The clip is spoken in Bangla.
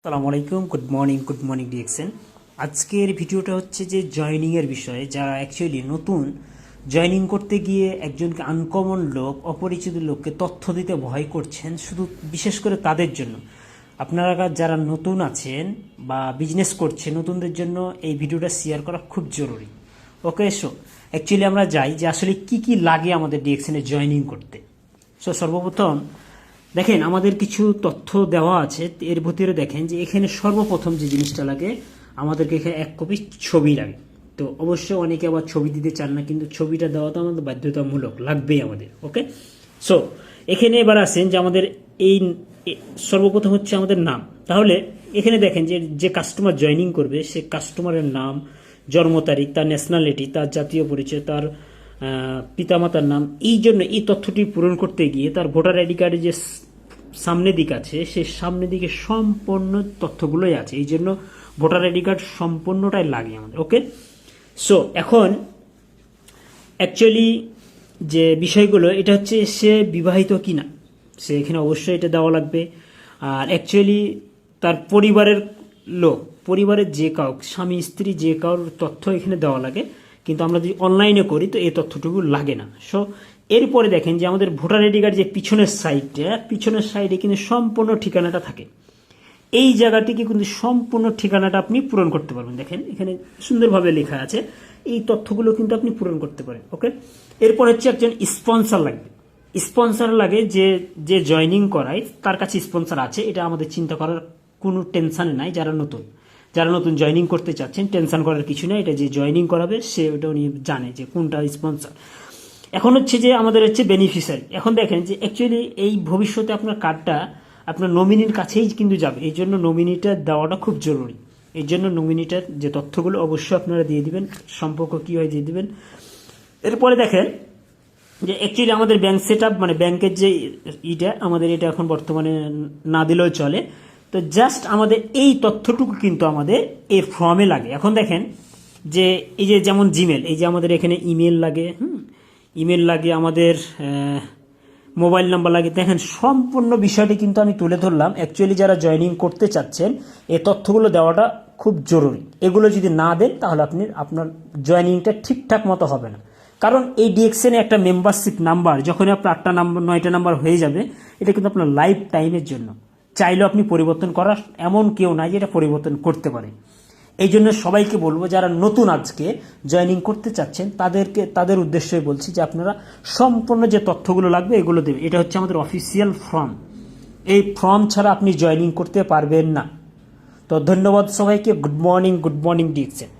আসসালামু আলাইকুম, গুড মর্নিং ডিএক্সএন। আজকের ভিডিওটা হচ্ছে যে জয়েনিংয়ের বিষয়ে। যারা অ্যাকচুয়ালি নতুন জয়েনিং করতে গিয়ে একজনকে আনকমন লোক, অপরিচিত লোককে তথ্য দিতে ভয় করছেন, শুধু বিশেষ করে তাদের জন্য। আপনারা যারা নতুন আছেন বা বিজনেস করছেন, নতুনদের জন্য এই ভিডিওটা শেয়ার করা খুব জরুরি। ওকে, অ্যাকচুয়ালি আমরা যাই যে আসলে কি কি লাগে আমাদের ডিএক্সএনে জয়েনিং করতে। সর্বপ্রথম দেখেন, আমাদের কিছু তথ্য দেওয়া আছে, এর ভিতরে দেখেন যে এখানে সর্বপ্রথম যে জিনিসটা লাগে, আমাদেরকে এখানে 1 কপি ছবি লাগে। তো অবশ্যই অনেকে আবার ছবি দিতে চান না, কিন্তু ছবিটা দেওয়া তো আমাদের বাধ্যতামূলক, লাগবেই আমাদের। ওকে, এখানে এবার আসেন যে আমাদের এই সর্বপ্রথম হচ্ছে আমাদের নাম। তাহলে এখানে দেখেন যে যে কাস্টমার জয়েনিং করবে সে কাস্টমারের নাম, জন্ম তারিখ, তার ন্যাশনালিটি, তার জাতীয় পরিচয়, তার পিতামাতার নাম। এই জন্য এই তথ্যটি পূরণ করতে গিয়ে তার ভোটার আইডি কার্ডের যে সামনের দিক আছে, সে সামনের দিকে সম্পূর্ণ তথ্যগুলোই আছে। এই জন্য ভোটার আইডি কার্ড সম্পূর্ণটাই লাগে আমাদের। ওকে, এখন অ্যাকচুয়ালি যে বিষয়গুলো, এটা হচ্ছে সে বিবাহিত কিনা, সে এখানে অবশ্যই এটা দেওয়া লাগবে। আর অ্যাকচুয়ালি তার পরিবারের লোক, পরিবারের যে কাউ, স্বামী স্ত্রী যে কারোর তথ্য এখানে দেওয়া লাগে, কিন্তু আমরা যদি অনলাইনে করি তো এই তথ্যটুকু লাগে না। এরপরে দেখেন যে আমাদের ভোটার আইডি কার্ড যে পিছনের সাইডে কিন্তু সম্পূর্ণ ঠিকানাটা থাকে। এই জায়গাটিকে কিন্তু সম্পূর্ণ ঠিকানাটা আপনি পূরণ করতে পারবেন। দেখেন এখানে সুন্দরভাবে লেখা আছে, এই তথ্যগুলো কিন্তু আপনি পূরণ করতে পারেন। ওকে, এরপর হচ্ছে একজন স্পন্সর লাগবে। স্পন্সর লাগে, যে যে জয়েনিং করায় তার কাছে স্পন্সর আছে। এটা আমাদের চিন্তা করার কোনো টেনশন নাই। যারা নতুন জয়েনিং করতে চাচ্ছেন, টেনশন করার কিছু নেই। এটা যে জয়েনিং করাবে সে ওটা উনি জানে যে কোনটা স্পন্সর। এখন হচ্ছে যে আমাদের হচ্ছে বেনিফিশিয়ারি। এখন দেখেন যে অ্যাকচুয়ালি এই ভবিষ্যতে আপনার কার্ডটা আপনার নমিনির কাছেই কিন্তু যাবে। এই জন্য নমিনিটা দেওয়াটা খুব জরুরি। এই জন্য নমিনিটার যে তথ্যগুলো অবশ্যই আপনারা দিয়ে দিবেন, সম্পর্ক কী হয় দিয়ে দিবেন। এরপরে দেখেন যে অ্যাকচুয়ালি আমাদের ব্যাংক সেট আপ, মানে ব্যাংকের যে আমাদের এটা এখন বর্তমানে না দিলেও চলে। তো জাস্ট আমাদের এই তথ্যটুকু কিন্তু আমাদের এই ফর্মে লাগে। এখন দেখেন যে এই যে যেমন জিমেল, এই যে আমাদের এখানে ইমেল লাগে, ইমেল লাগে, আমাদের মোবাইল নাম্বার লাগে। দেখেন সম্পূর্ণ বিষয়টি কিন্তু আমি তুলে ধরলাম। অ্যাকচুয়ালি যারা জয়েনিং করতে চাচ্ছেন এই তথ্যগুলো দেওয়াটা খুব জরুরি। এগুলো যদি না দেন তাহলে আপনার জয়েনিংটা ঠিকঠাক মতো হবে না। কারণ এই ডিএক্সএনে একটা মেম্বারশিপ নাম্বার যখনই আপনার 8টা নাম্বার 9টা নাম্বার হয়ে যাবে, এটা কিন্তু আপনার লাইফ টাইমের জন্য। চাইলেও আপনি পরিবর্তন করার এমন কেউ নাই যে এটা পরিবর্তন করতে পারে। এই জন্য সবাইকে বলবো, যারা নতুন আজকে জয়েনিং করতে চাচ্ছেন তাদের উদ্দেশ্যে বলছি যে আপনারা সম্পূর্ণ যে তথ্যগুলো লাগবে এগুলো দেবে। এটা হচ্ছে আমাদের অফিসিয়াল ফর্ম। এই ফর্ম ছাড়া আপনি জয়েনিং করতে পারবেন না। তো ধন্যবাদ সবাইকে। Good morning DXN.